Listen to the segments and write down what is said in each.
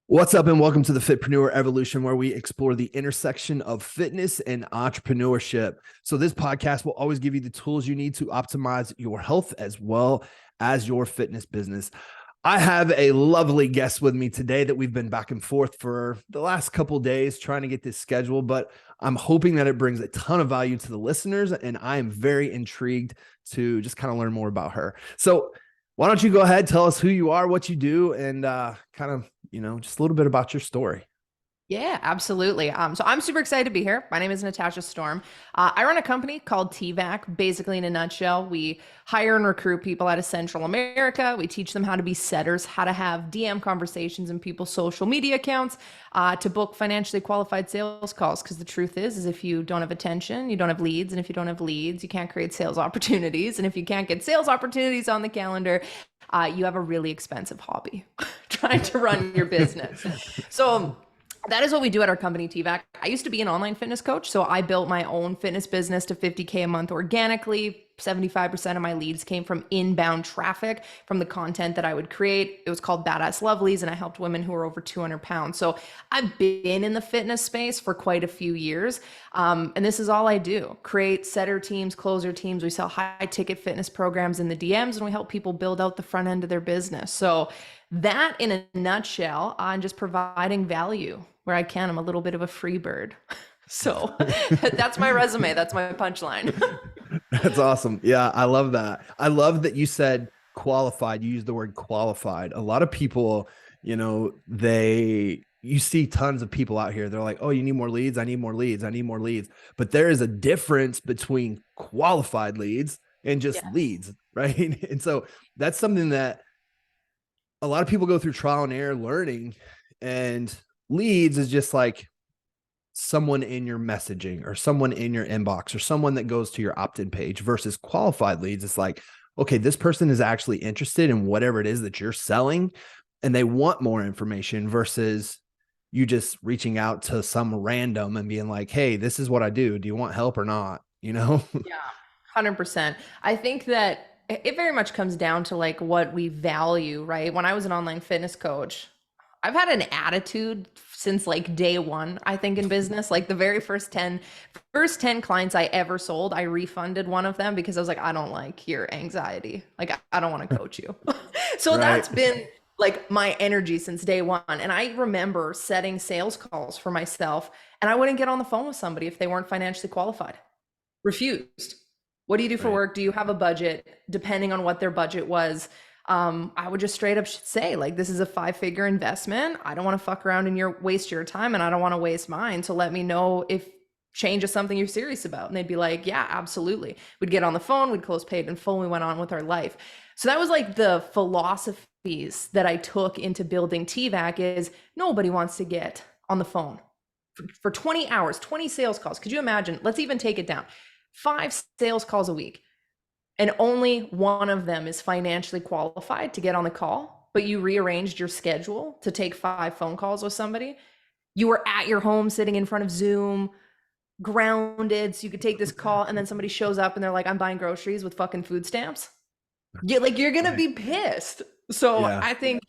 What's up, and welcome to the Fitpreneur Evolution, where we explore the intersection of fitness and entrepreneurship. So this podcast will always give you the tools you need to optimize your health as well as your fitness business. I have a lovely guest with me today that we've been back and forth for the last couple of days trying to get this scheduled, but I'm hoping that it brings a ton of value to the listeners, and I am very intrigued to just kind of learn more about her. So why don't you go ahead, tell us who you are, what you do, and kind of, just a little bit about your story. Yeah, absolutely. So I'm super excited to be here. My name is Natasha Storm. I run a company called TVAC. Basically, in a nutshell, we hire and recruit people out of Central America. We teach them how to be setters, how to have DM conversations in people's social media accounts, to book financially qualified sales calls. Because the truth is if you don't have attention, you don't have leads, and if you don't have leads, you can't create sales opportunities. And if you can't get sales opportunities on the calendar, you have a really expensive hobby trying to run your business. So that is what we do at our company, TVAC. I used to be an online fitness coach, so I built my own fitness business to 50K a month organically. 75% of my leads came from inbound traffic from the content that I would create. It was called Badass Lovelies, and I helped women who were over 200 pounds. So I've been in the fitness space for quite a few years. And this is all I do: create setter teams, closer teams. We sell high ticket fitness programs in the DMs, and we help people build out the front end of their business. So that in a nutshell, I'm just providing value where I can. I'm a little bit of a free bird. So that's my resume. That's my punchline. That's awesome. Yeah, I love that. I love that you said qualified. You used the word qualified. A lot of people, you see tons of people out here. They're like, oh, you need more leads. I need more leads. I need more leads. But there is a difference between qualified leads and just leads, right? And so that's something that a lot of people go through trial and error learning, and leads is just like someone in your messaging or someone in your inbox or someone that goes to your opt-in page, versus qualified leads. It's like, okay, this person is actually interested in whatever it is that you're selling, and they want more information, versus you just reaching out to some random and being like, hey, this is what I do. Do you want help or not? Yeah, 100%. I think that it very much comes down to like what we value, right? When I was an online fitness coach, I've had an attitude since like day one, I think, in business. Like the very first 10 clients I ever sold, I refunded one of them because I was like, I don't like your anxiety. Like, I don't want to coach you. So Right. that's been like my energy since day one. And I remember setting sales calls for myself, and I wouldn't get on the phone with somebody if they weren't financially qualified. Refused. What do you do for Right. work? Do you have a budget? Depending on what their budget was, I would just straight up say, like, this is a 5-figure investment. I don't want to fuck around and waste your time, and I don't want to waste mine. So let me know if change is something you're serious about. And they'd be like, yeah, absolutely. We'd get on the phone, we'd close paid in full, we went on with our life. So that was like the philosophies that I took into building TVAC. Is nobody wants to get on the phone for 20 hours, 20 sales calls. Could you imagine? Let's even take it down. 5 sales calls a week, and only one of them is financially qualified to get on the call, but you rearranged your schedule to take 5 phone calls with somebody. You were at your home sitting in front of Zoom, grounded, so you could take this call, and then somebody shows up and they're like, I'm buying groceries with fucking food stamps. You're going to be pissed. So Yeah. I think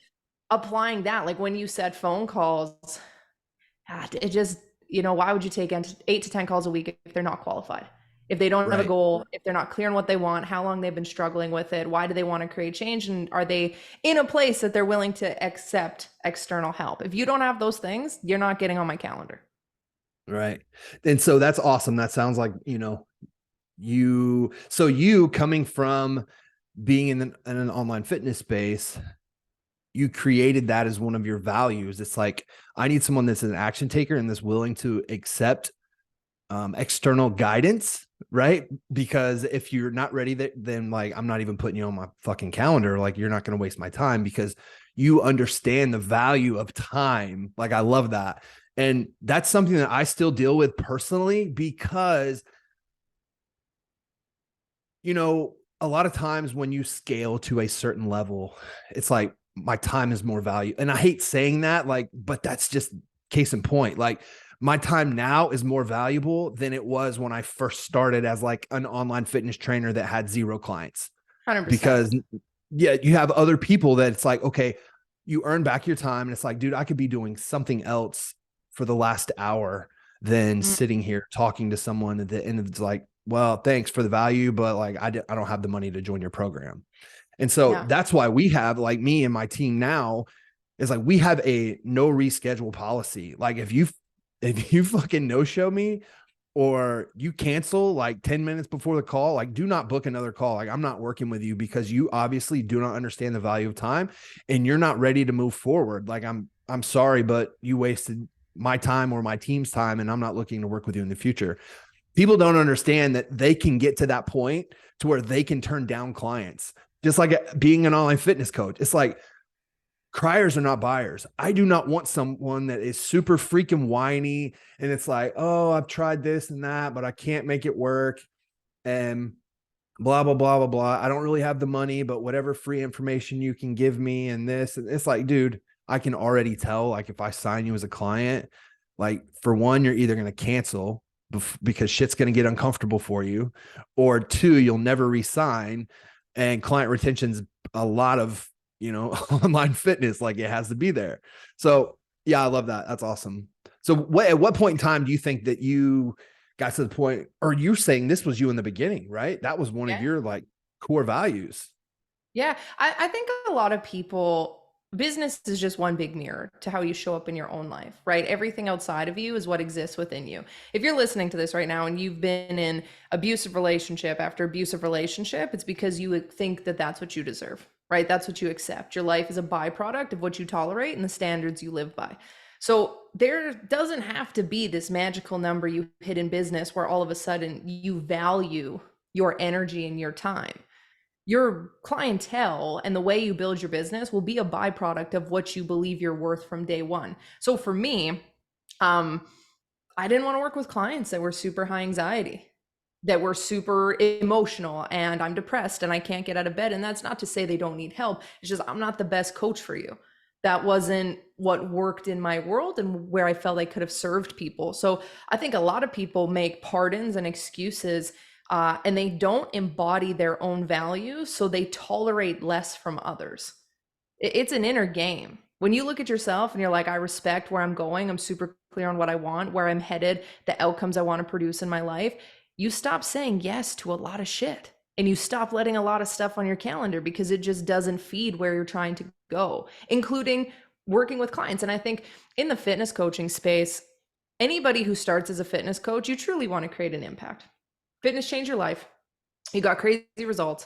applying that, like when you said phone calls, it just, why would you take 8 to 10 calls a week if they're not qualified? If they don't have a goal, if they're not clear on what they want, how long they've been struggling with it, why do they want to create change? And are they in a place that they're willing to accept external help? If you don't have those things, you're not getting on my calendar. Right. And so that's awesome. That sounds like, you coming from being in an online fitness space, you created that as one of your values. It's like, I need someone that's an action taker and that's willing to accept external guidance, right? Because if you're not ready, then like, I'm not even putting you on my fucking calendar. Like, you're not going to waste my time because you understand the value of time. Like, I love that. And that's something that I still deal with personally, because, a lot of times when you scale to a certain level, it's like, my time is more value. And I hate saying that, like, but that's just case in point. Like, my time now is more valuable than it was when I first started as like an online fitness trainer that had 0 clients. 100%. Because you have other people that it's like, okay, you earn back your time. And it's like, dude, I could be doing something else for the last hour than Mm, sitting here talking to someone at the end. It's like, well, thanks for the value, but like, I don't have the money to join your program. And so yeah. that's why we have, like, me and my team now is like, we have a no reschedule policy. Like if you fucking no show me, or you cancel like 10 minutes before the call, like, do not book another call. Like, I'm not working with you because you obviously do not understand the value of time and you're not ready to move forward. Like, I'm sorry, but you wasted my time or my team's time, and I'm not looking to work with you in the future. People don't understand that they can get to that point to where they can turn down clients. Just like being an online fitness coach. It's like, criers are not buyers. I do not want someone that is super freaking whiny and it's like, oh, I've tried this and that, but I can't make it work. And blah, blah, blah, blah, blah. I don't really have the money, but whatever free information you can give me and this. And it's like, dude, I can already tell, like, if I sign you as a client, like, for one, you're either going to cancel because shit's going to get uncomfortable for you, or two, you'll never resign. And client retention's a lot of, online fitness, like, it has to be there. So yeah, I love that. That's awesome. So at what point in time do you think that you got to the point, or you're saying this was you in the beginning, right? That was one of Yeah. your like core values. Yeah. I think a lot of people, business is just one big mirror to how you show up in your own life, right? Everything outside of you is what exists within you. If you're listening to this right now and you've been in abusive relationship after abusive relationship, it's because you think that that's what you deserve, right? That's what you accept. Your life is a byproduct of what you tolerate and the standards you live by. So there doesn't have to be this magical number you hit in business where all of a sudden you value your energy and your time. Your clientele and the way you build your business will be a byproduct of what you believe you're worth from day one. So for me, I didn't want to work with clients that were super high anxiety, that were super emotional, and I'm depressed and I can't get out of bed. And that's not to say they don't need help. It's just I'm not the best coach for you. That wasn't what worked in my world and where I felt I could have served people. So I think a lot of people make pardons and excuses, and they don't embody their own values, so they tolerate less from others. It's an inner game. When you look at yourself and you're like, I respect where I'm going, I'm super clear on what I want, where I'm headed, the outcomes I want to produce in my life, you stop saying yes to a lot of shit. And you stop letting a lot of stuff on your calendar because it just doesn't feed where you're trying to go, including working with clients. And I think in the fitness coaching space, anybody who starts as a fitness coach, you truly want to create an impact. Fitness changed your life. You got crazy results.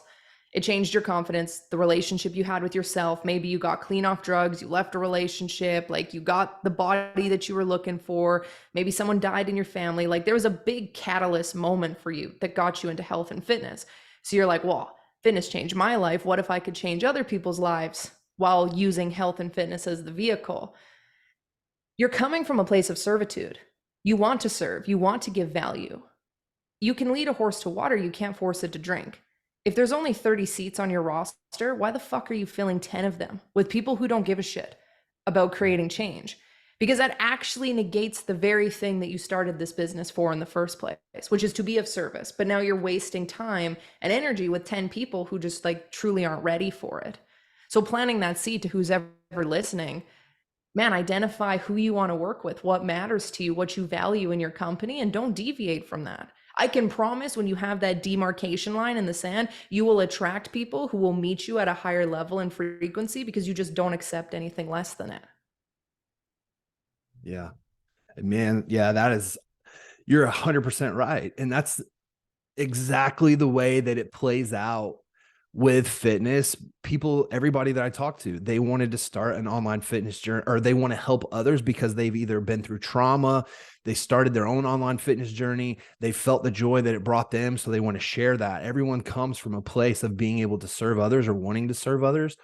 It changed your confidence, the relationship you had with yourself. Maybe you got clean off drugs, you left a relationship, like you got the body that you were looking for. Maybe someone died in your family. Like there was a big catalyst moment for you that got you into health and fitness. So you're like, well, fitness changed my life. What if I could change other people's lives while using health and fitness as the vehicle? You're coming from a place of servitude. You want to serve, you want to give value. You can lead a horse to water, you can't force it to drink. If there's only 30 seats on your roster, why the fuck are you filling 10 of them with people who don't give a shit about creating change? Because that actually negates the very thing that you started this business for in the first place, which is to be of service. But now you're wasting time and energy with 10 people who just like truly aren't ready for it. So planting that seed to who's ever listening, man, identify who you want to work with, what matters to you, what you value in your company, and don't deviate from that. I can promise when you have that demarcation line in the sand, you will attract people who will meet you at a higher level and frequency because you just don't accept anything less than it. Yeah, man. Yeah, you're 100% right. And that's exactly the way that it plays out with fitness. People, everybody that I talk to, they wanted to start an online fitness journey, or they want to help others because they've either been through trauma, they started their own online fitness journey, they felt the joy that it brought them, so they want to share that. Everyone comes from a place of being able to serve others or wanting to serve others.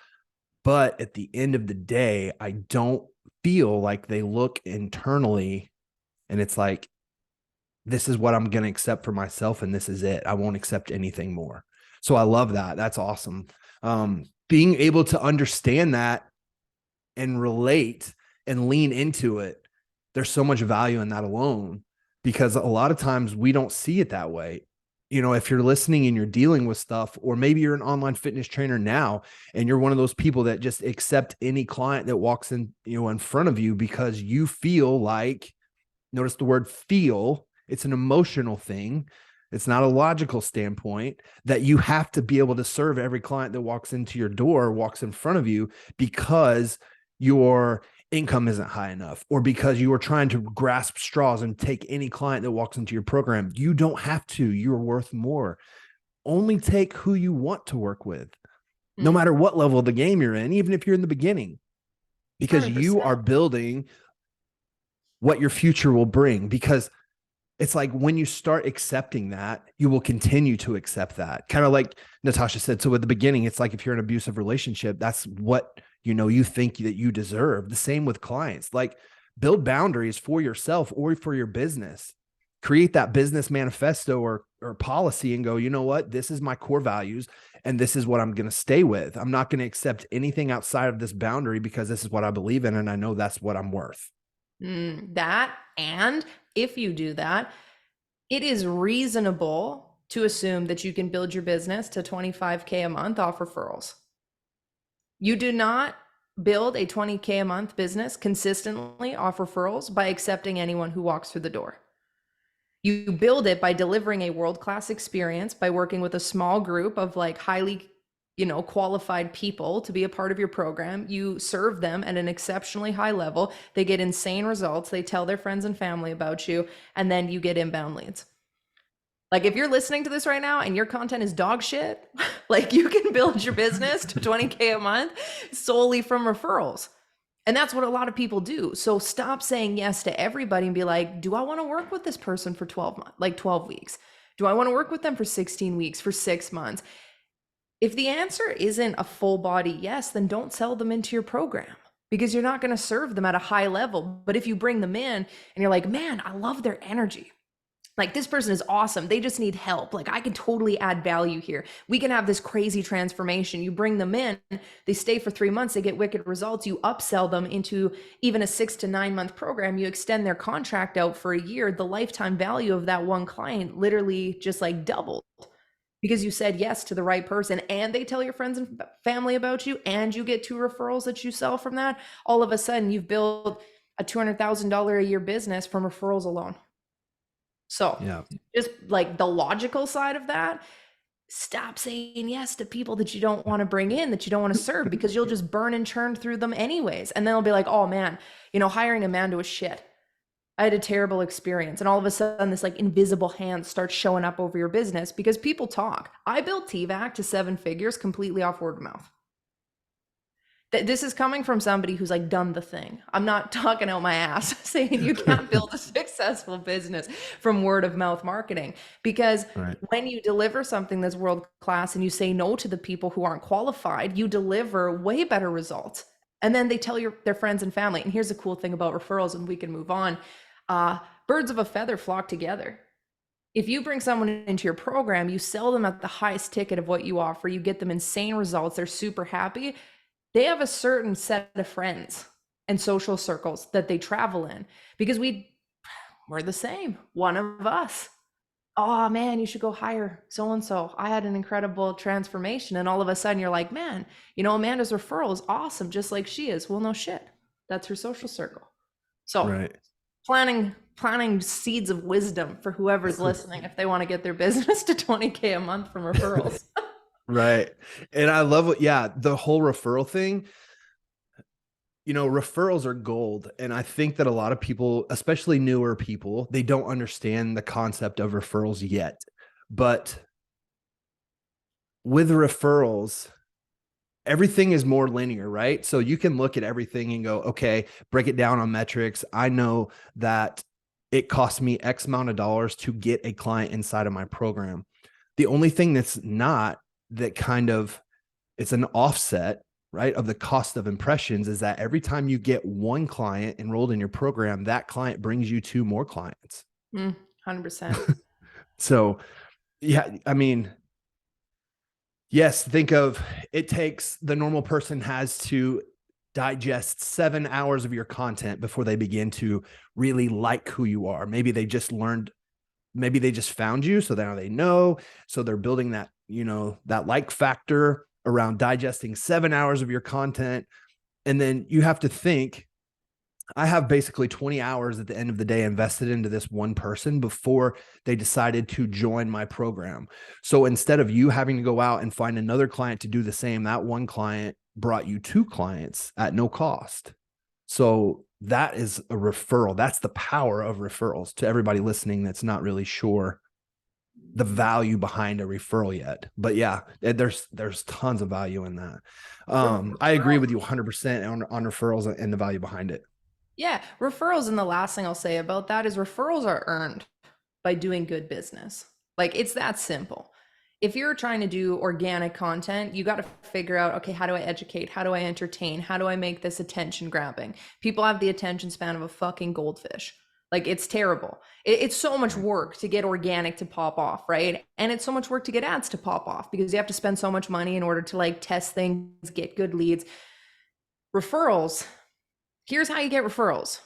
But at the end of the day, I don't feel like they look internally and it's like, this is what I'm going to accept for myself, and this is it. I won't accept anything more. So I love that. That's awesome. Being able to understand that and relate and lean into it, there's so much value in that alone, because a lot of times we don't see it that way. if you're listening and you're dealing with stuff, or maybe you're an online fitness trainer now and you're one of those people that just accept any client that walks in, in front of you because you feel like, notice the word feel, it's an emotional thing. It's not a logical standpoint that you have to be able to serve every client that walks into your door, walks in front of you, because your income isn't high enough, or because you are trying to grasp straws and take any client that walks into your program. You don't have to. You're worth more. Only take who you want to work with, no matter what level of the game you're in, even if you're in the beginning, because 100%. you are building what your future will bring. Because it's like when you start accepting that, you will continue to accept that. Kind of like Natasha said. So at the beginning, it's like if you're in an abusive relationship, that's what, you think that you deserve. The same with clients. Like, build boundaries for yourself or for your business. Create that business manifesto or policy and go, you know what? This is my core values and this is what I'm going to stay with. I'm not going to accept anything outside of this boundary because this is what I believe in. And I know that's what I'm worth. That, and if you do that, it is reasonable to assume that you can build your business to $25K a month off referrals. You do not build a $20K a month business consistently off referrals by accepting anyone who walks through the door. You build it by delivering a world-class experience, by working with a small group of like highly, qualified people to be a part of your program. You serve them at an exceptionally high level. They get insane results. They tell their friends and family about you, and then you get inbound leads. Like, if you're listening to this right now and your content is dog shit, like, you can build your business to 20K a month solely from referrals. And that's what a lot of people do. So stop saying yes to everybody and be like, do I want to work with this person for 12 months, like 12 weeks? Do I want to work with them for 16 weeks, for 6 months? If the answer isn't a full body yes, then don't sell them into your program, because you're not going to serve them at a high level. But if you bring them in and you're like, man, I love their energy. Like, this person is awesome. They just need help. Like, I can totally add value here. We can have this crazy transformation. You bring them in, they stay for 3 months, they get wicked results. You upsell them into even a 6 to 9 month program. You extend their contract out for a year. The lifetime value of that one client literally just like doubled, because you said yes to the right person, and they tell your friends and family about you, and you get 2 referrals that you sell from that. All of a sudden, you've built a $200,000 a year business from referrals alone. So Yeah. just like the logical side of that, stop saying yes to people that you don't want to bring in, that you don't want to serve, because you'll just burn and churn through them anyways. And then they'll be like, oh man, hiring Amanda was shit. I had a terrible experience. And all of a sudden, this like invisible hand starts showing up over your business, because people talk. I built TVAC to 7 figures completely off word of mouth. This is coming from somebody who's like done the thing. I'm not talking out my ass saying you can't build a successful business from word of mouth marketing, because when you deliver something that's world class and you say no to the people who aren't qualified, you deliver way better results. And then they tell their friends and family. And here's the cool thing about referrals, and we can move on. Birds of a feather flock together. If you bring someone into your program, you sell them at the highest ticket of what you offer, you get them insane results, they're super happy. They have a certain set of friends and social circles that they travel in, because we're the same. One of us. Oh man, you should go hire so-and-so. I had an incredible transformation. And all of a sudden you're like, man, Amanda's referral is awesome, just like she is. Well, no shit. That's her social circle. So planting seeds of wisdom for whoever's listening, if they want to get their business to 20K a month from referrals. Right. And I love the whole referral thing. Referrals are gold. And I think that a lot of people, especially newer people, they don't understand the concept of referrals yet. But with referrals, everything is more linear, right? So you can look at everything and go, okay, break it down on metrics. I know that it costs me X amount of dollars to get a client inside of my program. The only thing that's not, that kind of, it's an offset, right, of the cost of impressions, is that every time you get one client enrolled in your program, that client brings you 2 more clients. 100%. So yeah, I mean, yes, think of, it takes, the normal person has to digest 7 hours of your content before they begin to really like who you are. Maybe they just learned maybe they just found you, so now they know. So they're building that, that like factor around digesting 7 hours of your content. And then you have to think, I have basically 20 hours at the end of the day invested into this one person before they decided to join my program. So instead of you having to go out and find another client to do the same, that one client brought you 2 clients at no cost. So that is a referral. That's the power of referrals, to everybody listening that's not really sure the value behind a referral yet. But yeah, there's tons of value in that. I agree with you 100% on referrals and the value behind it. Yeah, referrals. And the last thing I'll say about that is referrals are earned by doing good business. Like, it's that simple. If you're trying to do organic content, you got to figure out, okay, how do I educate? How do I entertain? How do I make this attention grabbing? People have the attention span of a fucking goldfish. Like, it's terrible. It's so much work to get organic to pop off, right? And it's so much work to get ads to pop off, because you have to spend so much money in order to like test things, get good leads. Referrals, here's how you get referrals.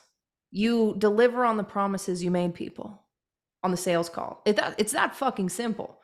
You deliver on the promises you made people on the sales call. It's that fucking simple.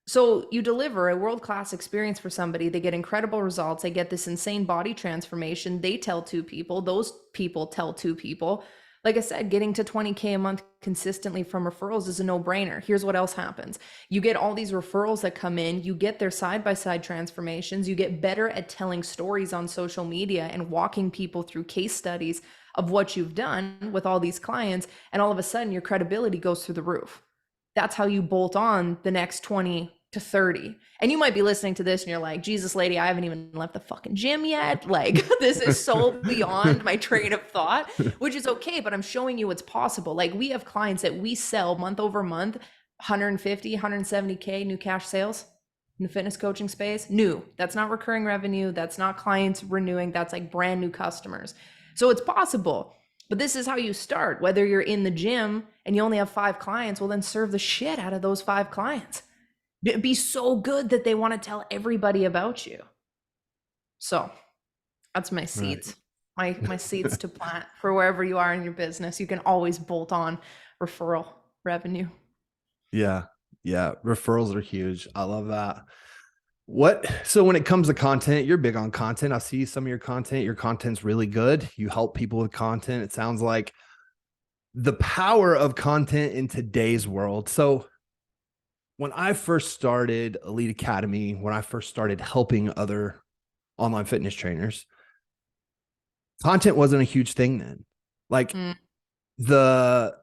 So you deliver a world-class experience for somebody, they get incredible results, they get this insane body transformation, they tell 2 people, those people tell 2 people. Like I said, getting to 20K a month consistently from referrals is a no-brainer. Here's what else happens. You get all these referrals that come in, you get their side-by-side transformations, you get better at telling stories on social media and walking people through case studies of what you've done with all these clients, and all of a sudden your credibility goes through the roof. That's how you bolt on the next 20 to 30. And you might be listening to this and you're like, Jesus, lady, I haven't even left the fucking gym yet. Like, this is so beyond my train of thought, which is okay, but I'm showing you what's possible. Like, we have clients that we sell month over month, 150, 170K new cash sales in the fitness coaching space. New. That's not recurring revenue. That's not clients renewing. That's like brand new customers. So it's possible. But this is how you start. Whether you're in the gym and you only have 5 clients, well, then serve the shit out of those 5 clients. Be so good that they want to tell everybody about you. So that's my seeds, my seeds to plant for wherever you are in your business. You can always bolt on referral revenue. Yeah. Yeah. Referrals are huge. I love that. So when it comes to content, you're big on content. I see some of your content. Your content's really good. You help people with content. It sounds like the power of content in today's world. So when I first started Elite Academy, when I first started helping other online fitness trainers, content wasn't a huge thing then. Like the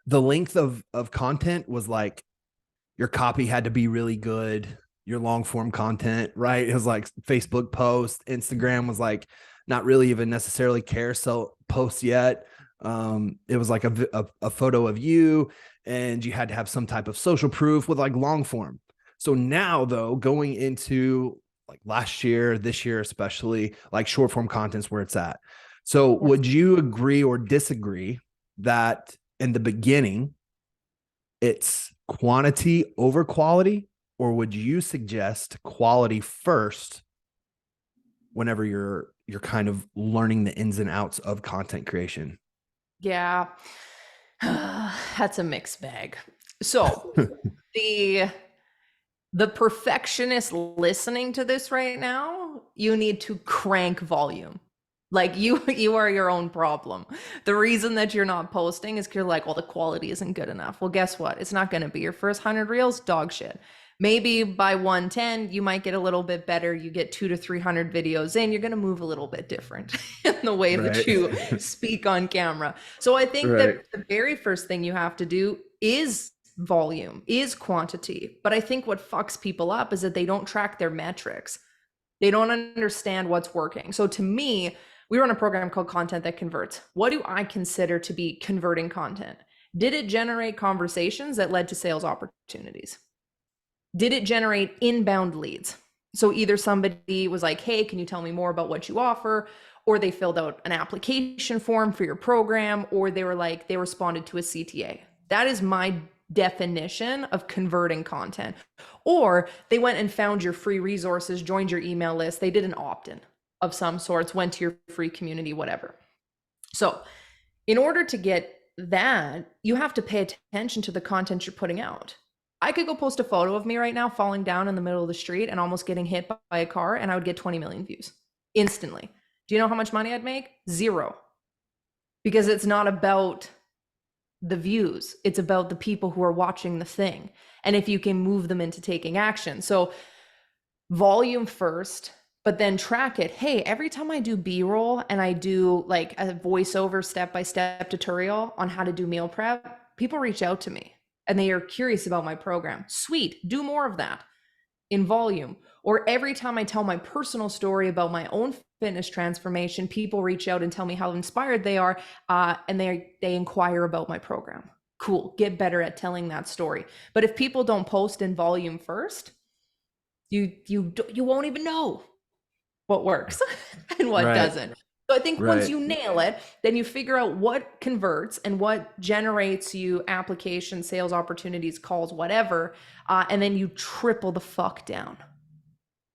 length of content was like, your copy had to be really good, your long form content, right? It was like Facebook posts, Instagram was like not really even necessarily carousel posts yet. It was like a photo of you, and you had to have some type of social proof with like long form. So now though, going into like last year, this year, especially, like short form content's where it's at. So would you agree or disagree that in the beginning it's quantity over quality, or would you suggest quality first whenever you're kind of learning the ins and outs of content creation? Yeah. That's a mixed bag. So the perfectionist listening to this right now, you need to crank volume. Like, you are your own problem. The reason that you're not posting is because you're like, well, the quality isn't good enough. Well, guess what? It's not going to be. Your first 100 reels, dog shit. Maybe by 110, you might get a little bit better. You get 200 to 300 videos in, you're going to move a little bit different in the way that you speak on camera. So I think that the very first thing you have to do is volume, is quantity. But I think what fucks people up is that they don't track their metrics. They don't understand what's working. So to me, we run a program called Content That Converts. What do I consider to be converting content? Did it generate conversations that led to sales opportunities? Did it generate inbound leads? So either somebody was like, hey, can you tell me more about what you offer? Or they filled out an application form for your program, or they responded to a CTA. That is my definition of converting content. Or they went and found your free resources, joined your email list, they did an opt-in of some sorts, went to your free community, whatever. So in order to get that, you have to pay attention to the content you're putting out. I could go post a photo of me right now falling down in the middle of the street and almost getting hit by a car, and I would get 20 million views instantly. Do you know how much money I'd make? Zero. Because it's not about the views, it's about the people who are watching the thing. And if you can move them into taking action. So volume first, but then track it. Hey, every time I do B-roll and I do like a voiceover step-by-step tutorial on how to do meal prep, people reach out to me and they are curious about my program. Sweet, do more of that in volume. Or every time I tell my personal story about my own fitness transformation, people reach out and tell me how inspired they are, and they inquire about my program. Cool, get better at telling that story. But if people don't post in volume first, you won't even know what works and what doesn't. So I think once you nail it, then you figure out what converts and what generates you application, sales opportunities, calls, whatever, and then you triple the fuck down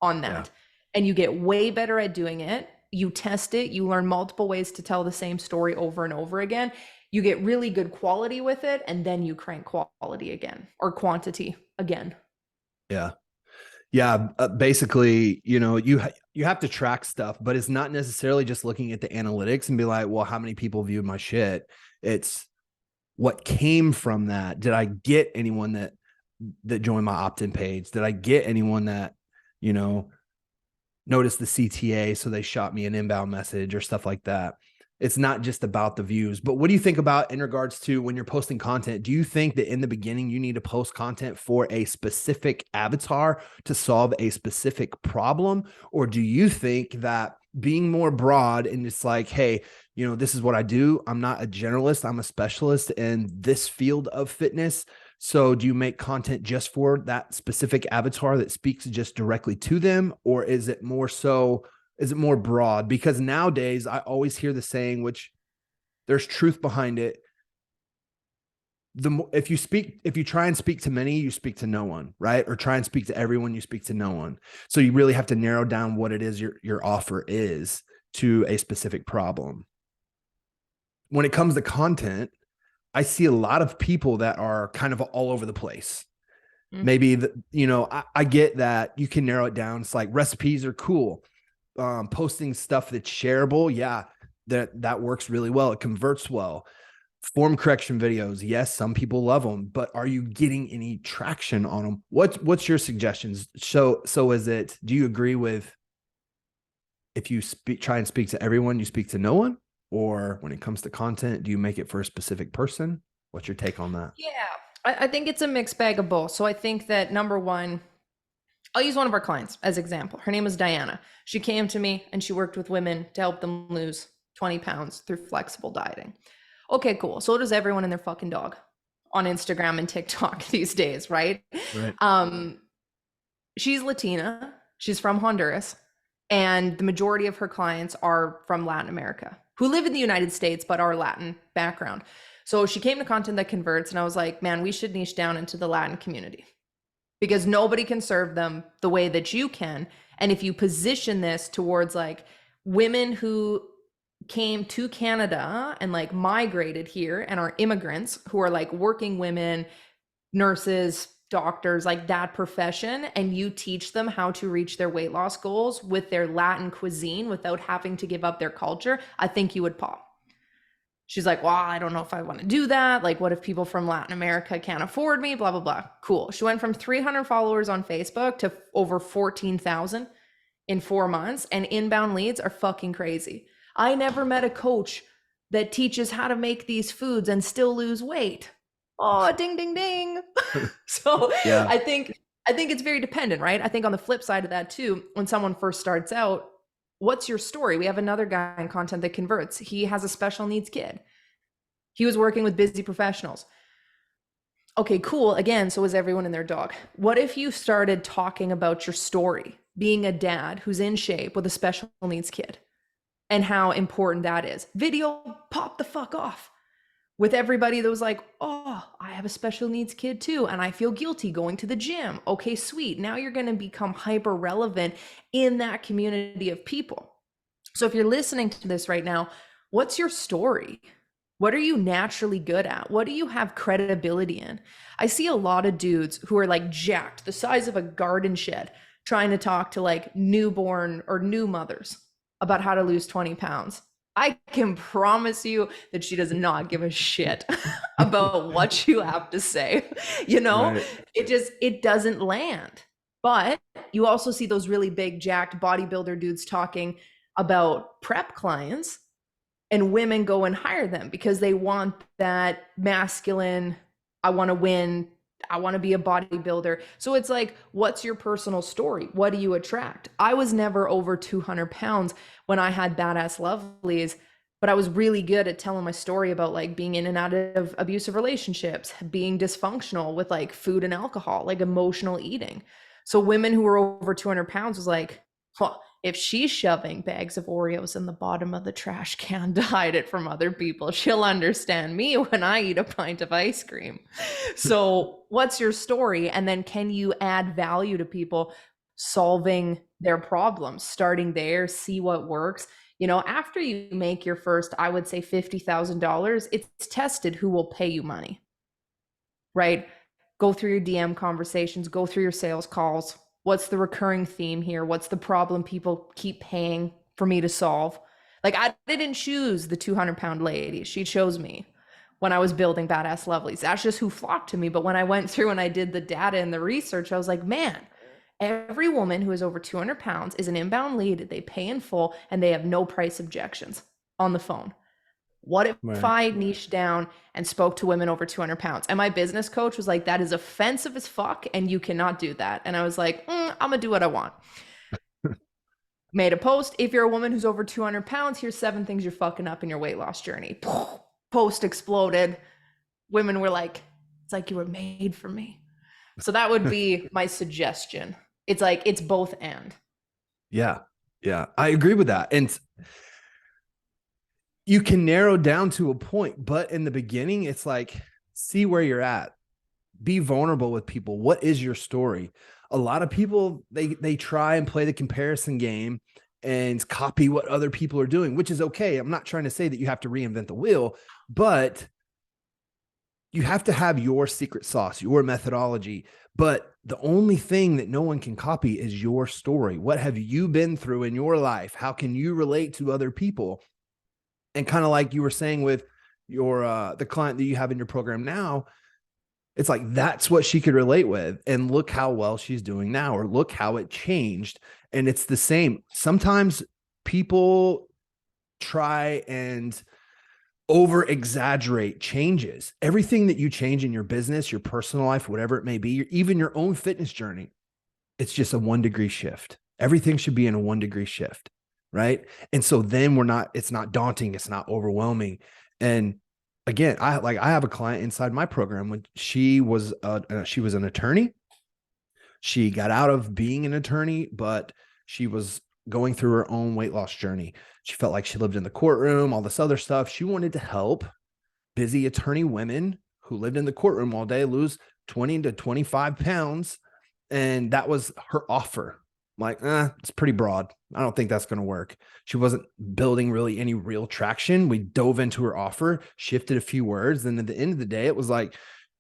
on that. And you get way better at doing it. You test it. You learn multiple ways to tell the same story over and over again. You get really good quality with it, and then you crank quality again, or quantity again. Yeah. Basically, you have to track stuff, but it's not necessarily just looking at the analytics and be like, well, how many people viewed my shit? It's what came from that. Did I get anyone that joined my opt-in page? Did I get anyone that, noticed the CTA, so they shot me an inbound message or stuff like that? It's not just about the views. But what do you think about in regards to when you're posting content? Do you think that in the beginning you need to post content for a specific avatar to solve a specific problem? Or do you think that being more broad and it's like, hey, this is what I do. I'm not a generalist. I'm a specialist in this field of fitness. So do you make content just for that specific avatar that speaks just directly to them? Or is it more broad? Because nowadays I always hear the saying, which there's truth behind it. If you try and speak to many, you speak to no one, right? Or try and speak to everyone, you speak to no one. So you really have to narrow down what it is your offer is to a specific problem. When it comes to content, I see a lot of people that are kind of all over the place. Maybe, I get that you can narrow it down. It's like recipes are cool. Posting stuff that's shareable. Yeah, that works really well. It converts well. Form correction videos. Yes, some people love them, but are you getting any traction on them? What's your suggestions? So do you agree with if you try and speak to everyone, you speak to no one? Or when it comes to content, do you make it for a specific person? What's your take on that? Yeah, I think it's a mixed bag of both. So I think that number one, I'll use one of our clients as example. Her name is Diana. She came to me and she worked with women to help them lose 20 pounds through flexible dieting. Okay, cool. So does everyone and their fucking dog on Instagram and TikTok these days, right? She's Latina. She's from Honduras. And the majority of her clients are from Latin America who live in the United States, but are Latin background. So she came to Content That Converts and I was like, man, we should niche down into the Latin community because nobody can serve them the way that you can. And if you position this towards like women who came to Canada and like migrated here and are immigrants who are like working women, nurses, doctors, like that profession, and you teach them how to reach their weight loss goals with their Latin cuisine without having to give up their culture, I think you would pop. She's like, well, I don't know if I want to do that. Like, what if people from Latin America can't afford me? Blah, blah, blah. Cool. She went from 300 followers on Facebook to over 14,000 in 4 months, and inbound leads are fucking crazy. I never met a coach that teaches how to make these foods and still lose weight. Oh, ding, ding, ding. So yeah. I think it's very dependent, right? I think on the flip side of that too, when someone first starts out, what's your story? We have another guy in Content That Converts. He has a special needs kid. He was working with busy professionals. Okay, cool. Again, so is everyone and their dog. What if you started talking about your story, being a dad who's in shape with a special needs kid and how important that is? Video pop the fuck off with everybody that was like, oh, I have a special needs kid too, and I feel guilty going to the gym. Okay, sweet. Now you're going to become hyper relevant in that community of people. So if you're listening to this right now, what's your story? What are you naturally good at? What do you have credibility in? I see a lot of dudes who are like jacked, the size of a garden shed, trying to talk to like newborn or new mothers about how to lose 20 pounds. I can promise you that she does not give a shit about what you have to say. You know, Right. it doesn't land. But you also see those really big jacked bodybuilder dudes talking about prep clients, and women go and hire them because they want that masculine, I want to win, I want to be a bodybuilder. So it's like, what's your personal story? What do you attract? I was never over 200 pounds when I had badass lovelies, but I was really good at telling my story about like being in and out of abusive relationships, being dysfunctional with like food and alcohol, like emotional eating. So women who were over 200 pounds was like, well, if she's shoving bags of Oreos in the bottom of the trash can to hide it from other people, she'll understand me when I eat a pint of ice cream. So, what's your story? And then, can you add value to people solving their problems, starting there, see what works? You know, after you make your first, I would say $50,000, it's tested who will pay you money, right? Go through your DM conversations, go through your sales calls. What's the recurring theme here? What's the problem people keep paying for me to solve? Like, I didn't choose the 200-pound lady. She chose me when I was building Badass Lovelies. That's just who flocked to me. But when I went through and I did the data and the research, I was like, man, every woman who is over 200 pounds is an inbound lead. They pay in full and they have no price objections on the phone. What if Right. I niched down and spoke to women over 200 pounds? And my business coach was like, that is offensive as fuck, and you cannot do that. And I was like, I'm gonna do what I want. Made a post. If you're a woman who's over 200 pounds, here's 7 things you're fucking up in your weight loss journey. Post exploded. Women were like, it's like you were made for me. So that would be my suggestion. It's like, it's both and. Yeah. Yeah. I agree with that. And you can narrow down to a point, but in the beginning, it's like, see where you're at. Be vulnerable with people. What is your story? A lot of people, they try and play the comparison game and copy what other people are doing, which is okay. I'm not trying to say that you have to reinvent the wheel, but you have to have your secret sauce, your methodology. But the only thing that no one can copy is your story. What have you been through in your life? How can you relate to other people? And kind of like you were saying with your the client that you have in your program now, it's like that's what she could relate with. And look how well she's doing now, or look how it changed. And it's the same. Sometimes people try and over exaggerate changes. Everything that you change in your business, your personal life, whatever it may be, even your own fitness journey, it's just a 1-degree shift. Everything should be in a 1-degree shift. Right. And so then it's not daunting. It's not overwhelming. And again, I have a client inside my program when she was an attorney. She got out of being an attorney, but she was going through her own weight loss journey. She felt like she lived in the courtroom, all this other stuff. She wanted to help busy attorney women who lived in the courtroom all day lose 20 to 25 pounds. And that was her offer. I'm like, it's pretty broad. I don't think that's going to work. She wasn't building really any real traction. We dove into her offer, shifted a few words. And at the end of the day, it was like,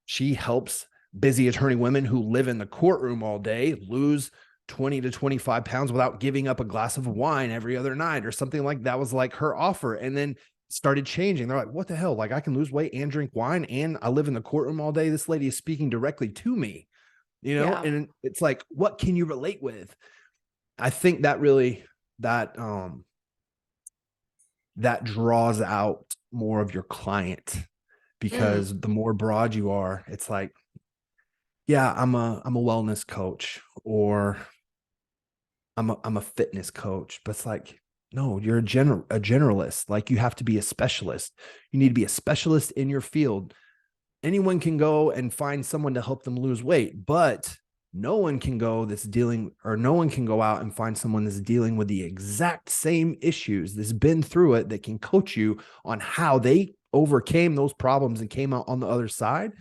she helps busy attorney women who live in the courtroom all day lose 20 to 25 pounds without giving up a glass of wine every other night or something like that was like her offer. And then started changing. They're like, what the hell? Like, I can lose weight and drink wine and I live in the courtroom all day. This lady is speaking directly to me, Yeah. and it's like, what can you relate with? I think that really, that draws out more of your client, because the more broad you are, it's like, yeah, I'm a wellness coach, or I'm a fitness coach, but it's like, no, you're a generalist. Like, you have to be a specialist. You need to be a specialist in your field. Anyone can go and find someone to help them lose weight, but no one can go out and find someone that's dealing with the exact same issues, that's been through it, that can coach you on how they overcame those problems and came out on the other side,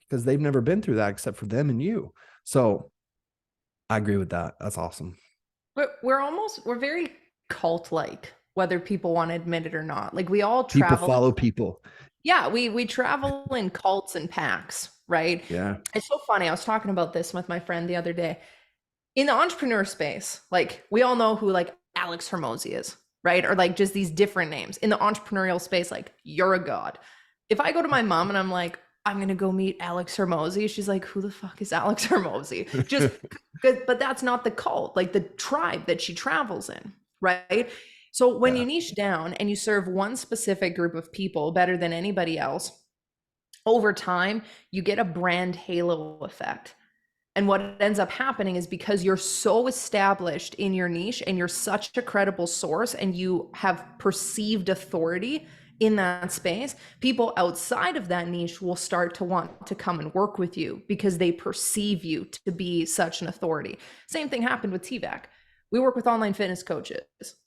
because they've never been through that except for them and you. So I agree with that. That's awesome. But we're very cult like, whether people want to admit it or not. Like, we all People travel. follow people. Yeah, we travel in cults and packs, right? Yeah. It's so funny. I was talking about this with my friend the other day. In the entrepreneur space, like we all know who like Alex Hermosi is, right? Or like just these different names. In the entrepreneurial space, like you're a god. If I go to my mom and I'm like, I'm gonna go meet Alex Hermosi, she's like, who the fuck is Alex Hermosi? Just but that's not the cult, like the tribe that she travels in, right? So when Yeah. you niche down and you serve one specific group of people better than anybody else, over time, you get a brand halo effect. And what ends up happening is because you're so established in your niche and you're such a credible source and you have perceived authority in that space, people outside of that niche will start to want to come and work with you because they perceive you to be such an authority. Same thing happened with TVAC. We work with online fitness coaches.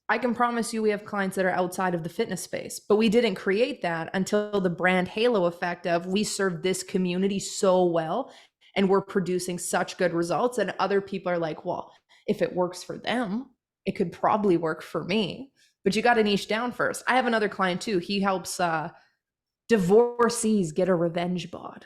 I can promise you we have clients that are outside of the fitness space, but we didn't create that until the brand halo effect of we serve this community so well and we're producing such good results. And other people are like, well, if it works for them, it could probably work for me. But you got to niche down first. I have another client too. He helps divorcees get a revenge bod.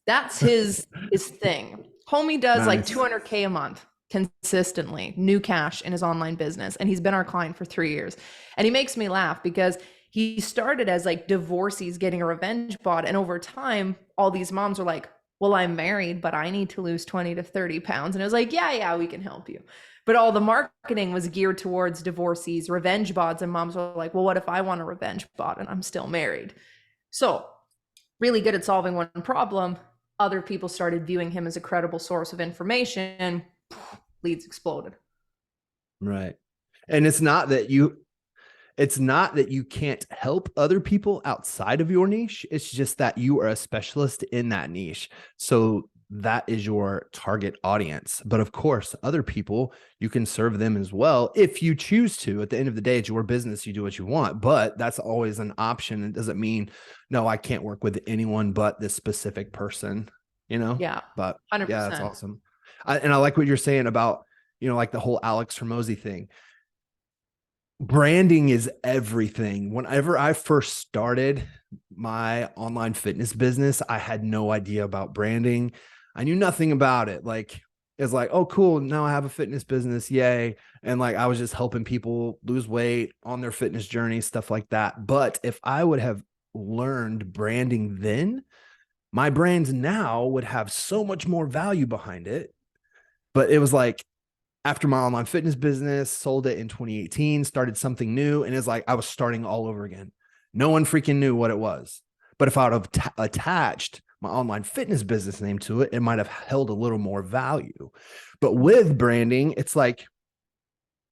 That's his thing. Homie does like Nice. 200K a month consistently, new cash in his online business. And he's been our client for 3 years. And he makes me laugh because he started as like divorcees getting a revenge bod. And over time, all these moms are like, well, I'm married, but I need to lose 20 to 30 pounds. And I was like, yeah, we can help you. But all the marketing was geared towards divorcees, revenge bods. And moms were like, well, what if I want a revenge bod and I'm still married? So really good at solving one problem. Other people started viewing him as a credible source of information. Leads exploded. Right. And it's not that you can't help other people outside of your niche. It's just that you are a specialist in that niche. So that is your target audience. But of course, other people, you can serve them as well if you choose to. At the end of the day, it's your business. You do what you want, but that's always an option. It doesn't mean, no, I can't work with anyone but this specific person, you know? Yeah, But yeah, that's 100%. awesome. And I like what you're saying about, like the whole Alex Hermosi thing. Branding is everything. Whenever I first started my online fitness business, I had no idea about branding. I knew nothing about it. Like, it's like, oh, cool. Now I have a fitness business. Yay. And like, I was just helping people lose weight on their fitness journey, stuff like that. But if I would have learned branding then, my brand now would have so much more value behind it. But it was like, after my online fitness business, sold it in 2018, started something new. And it's like I was starting all over again. No one freaking knew what it was. But if I would have attached my online fitness business name to it, it might have held a little more value. But with branding, it's like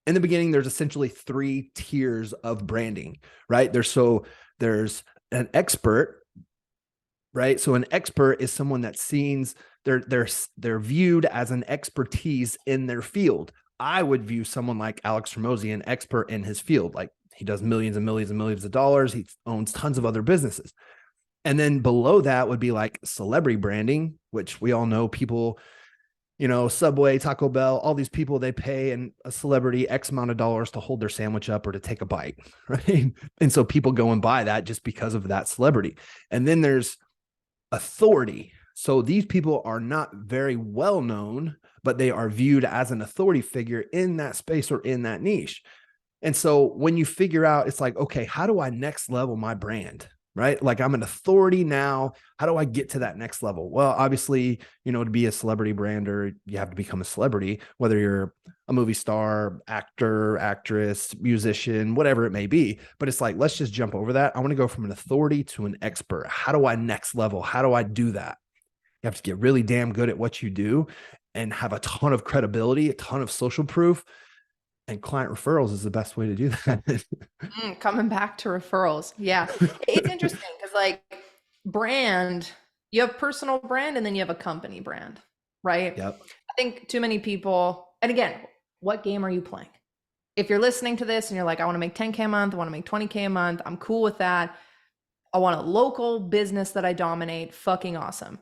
in the beginning, there's essentially 3 tiers of branding, right? There's an expert, right? So an expert is someone that sees they're viewed as an expertise in their field. I would view someone like Alex Hermosi an expert in his field. Like he does millions and millions and millions of dollars. He owns tons of other businesses. And then below that would be like celebrity branding, which we all know people, Subway, Taco Bell, all these people, they pay a celebrity X amount of dollars to hold their sandwich up or to take a bite, right? And so people go and buy that just because of that celebrity. And then there's authority. So these people are not very well known, but they are viewed as an authority figure in that space or in that niche. And so when you figure out, it's like, okay, how do I next level my brand? Right? Like I'm an authority now. How do I get to that next level? Well, obviously, to be a celebrity brander, you have to become a celebrity, whether you're a movie star, actor, actress, musician, whatever it may be. But it's like, let's just jump over that. I want to go from an authority to an expert. How do I next level? How do I do that? You have to get really damn good at what you do and have a ton of credibility, a ton of social proof. And client referrals is the best way to do that. Coming back to referrals. Yeah. It's interesting because like brand, you have personal brand and then you have a company brand, right? Yep. I think too many people, and again, what game are you playing? If you're listening to this and you're like, I want to make 10K a month, I want to make 20K a month, I'm cool with that. I want a local business that I dominate, fucking awesome.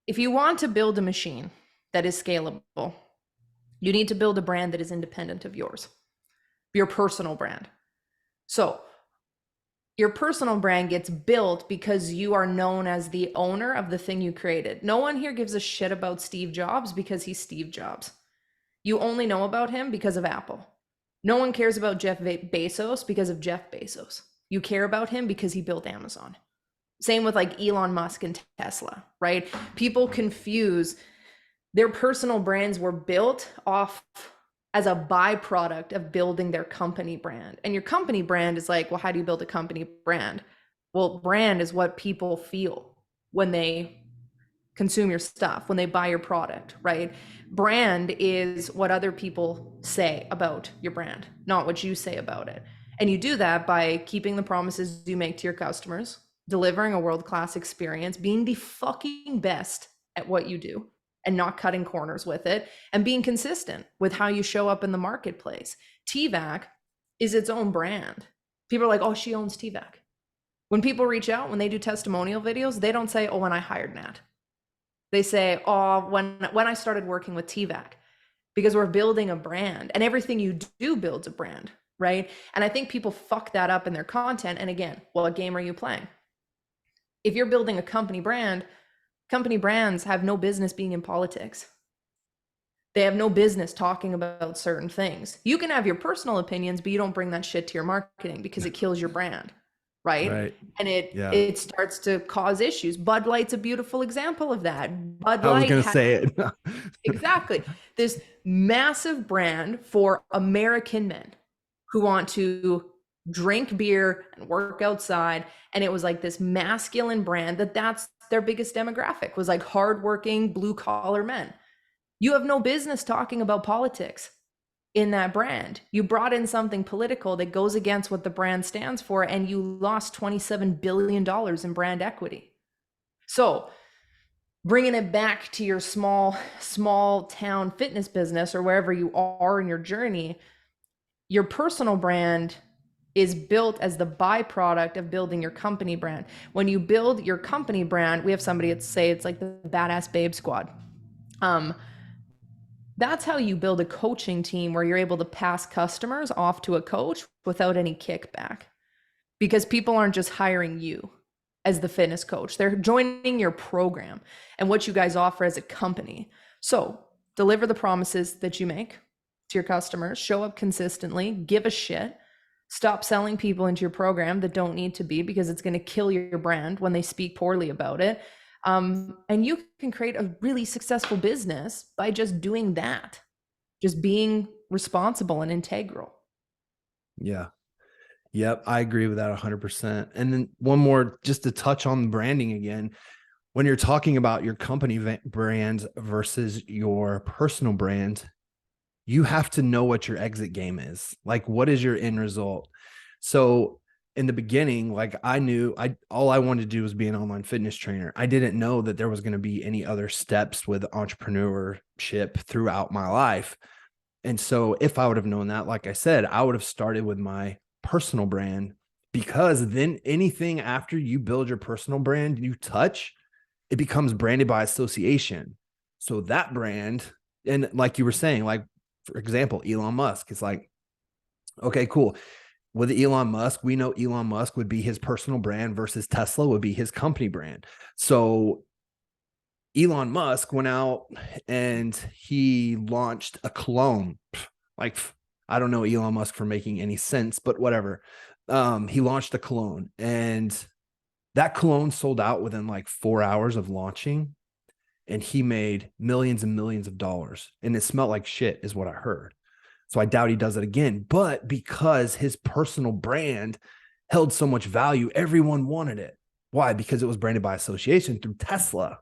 If you want to build a machine that is scalable, you need to build a brand that is independent of yours, your personal brand. So Your personal brand gets built because you are known as the owner of the thing you created. No one here gives a shit about Steve Jobs because he's Steve Jobs. You only know about him because of Apple. No one cares about Jeff Bezos because of Jeff Bezos. You care about him because he built Amazon. Same with like Elon Musk and Tesla, right? People confuse their personal brands were built off as a byproduct of building their company brand. And your company brand is like, well, how do you build a company brand? Well, brand is what people feel when they consume your stuff, when they buy your product, right? Brand is what other people say about your brand, not what you say about it. And you do that by keeping the promises you make to your customers, delivering a world-class experience, being the fucking best at what you do and not cutting corners with it, and being consistent with how you show up in the marketplace. TVAC is its own brand. People are like, oh, she owns TVAC. When people reach out, when they do testimonial videos, they don't say, oh, when I hired Nat. They say, oh, when I started working with TVAC, because we're building a brand, and everything you do builds a brand, right? And I think people fuck that up in their content. And again, well, what game are you playing? If you're building a company brand, company brands have no business being in politics. They have no business talking about certain things. You can have your personal opinions, but you don't bring that shit to your marketing because it kills your brand, right? And it starts to cause issues. Bud Light's a beautiful example of that. Bud Light, I was going to say it. Exactly. This massive brand for American men who want to drink beer and work outside. And it was like this masculine brand that's their biggest demographic, was like hardworking blue collar men. You have no business talking about politics in that brand. You brought in something political that goes against what the brand stands for, and you lost $27 billion in brand equity. So bringing it back to your small town fitness business or wherever you are in your journey, your personal brand is built as the byproduct of building your company brand. When you build your company brand, we have somebody that say it's like the Badass Babe Squad. That's how you build a coaching team where you're able to pass customers off to a coach without any kickback, because people aren't just hiring you as the fitness coach. They're joining your program and what you guys offer as a company. So deliver the promises that you make to your customers, show up consistently, give a shit, stop selling people into your program that don't need to be, because it's going to kill your brand when they speak poorly about it. And you can create a really successful business by just doing that, just being responsible and integral. Yeah. Yep. I agree with that 100%. And then one more, just to touch on the branding again, when you're talking about your company brand versus your personal brand, you have to know what your exit game is. Like, what is your end result? So in the beginning, like I knew all I wanted to do was be an online fitness trainer. I didn't know that there was going to be any other steps with entrepreneurship throughout my life. And so if I would have known that, like I said, I would have started with my personal brand, because then anything after you build your personal brand you touch, it becomes branded by association. So that brand, and like you were saying, like, for example, Elon Musk, it's like, okay, cool. With Elon Musk, we know Elon Musk would be his personal brand versus Tesla would be his company brand. So Elon Musk went out and he launched a cologne. Like, I don't know Elon Musk for making any sense, but whatever. He launched a cologne, and that cologne sold out within like 4 hours of launching, and he made millions and millions of dollars, and it smelled like shit is what I heard. So I doubt he does it again, but because his personal brand held so much value, everyone wanted it. Why? Because it was branded by association through Tesla.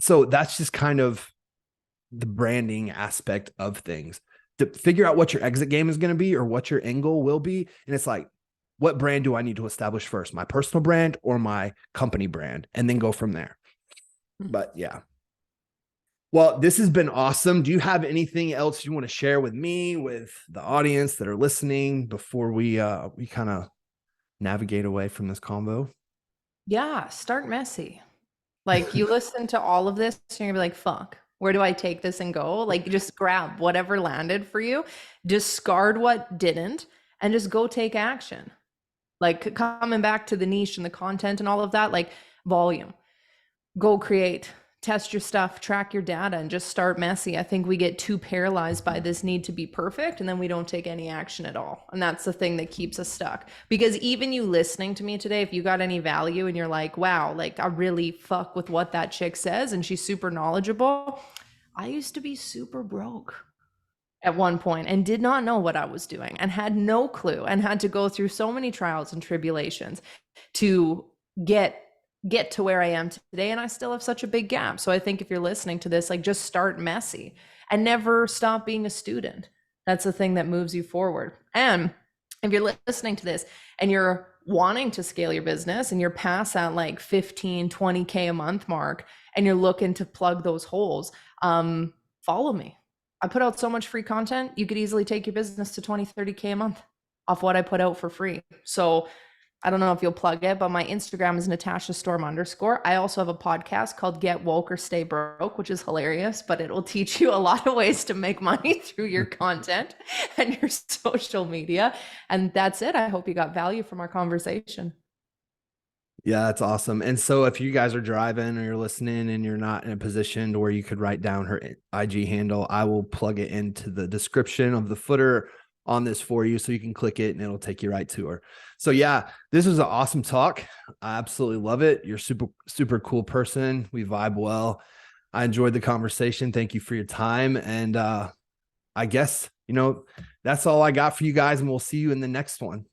So that's just kind of the branding aspect of things, to figure out what your exit game is going to be or what your end goal will be. And it's like, what brand do I need to establish first? My personal brand or my company brand? And then go from there. But yeah. Well, this has been awesome. Do you have anything else you want to share with me, with the audience that are listening, before we kind of navigate away from this combo? Yeah, start messy. Like, you listen to all of this, and you're gonna be like, fuck, where do I take this and go? Like, just grab whatever landed for you, discard what didn't, and just go take action. Like coming back to the niche and the content and all of that, like volume, go create, test your stuff, track your data, and just start messy. I think we get too paralyzed by this need to be perfect, and then we don't take any action at all. And that's the thing that keeps us stuck. Because even you listening to me today, if you got any value and you're like, wow, like I really fuck with what that chick says and she's super knowledgeable. I used to be super broke at one point and did not know what I was doing and had no clue and had to go through so many trials and tribulations to get to where I am today. And I still have such a big gap. So I think if you're listening to this, like just start messy and never stop being a student. That's the thing that moves you forward. And if you're listening to this and you're wanting to scale your business and you're past that like 15, 20K a month mark and you're looking to plug those holes, follow me. I put out so much free content. You could easily take your business to 20, 30K a month off what I put out for free. So I don't know if you'll plug it, but my Instagram is Natasha Storm _. I also have a podcast called Get Woke or Stay Broke, which is hilarious, but it will teach you a lot of ways to make money through your content and your social media. And that's it. I hope you got value from our conversation. Yeah, that's awesome. And so if you guys are driving or you're listening and you're not in a position to where you could write down her IG handle, I will plug it into the description of the footer on this for you. So you can click it and it'll take you right to her. So yeah, this was an awesome talk. I absolutely love it. You're super, super cool person. We vibe well. I enjoyed the conversation. Thank you for your time. And I guess, that's all I got for you guys, and we'll see you in the next one.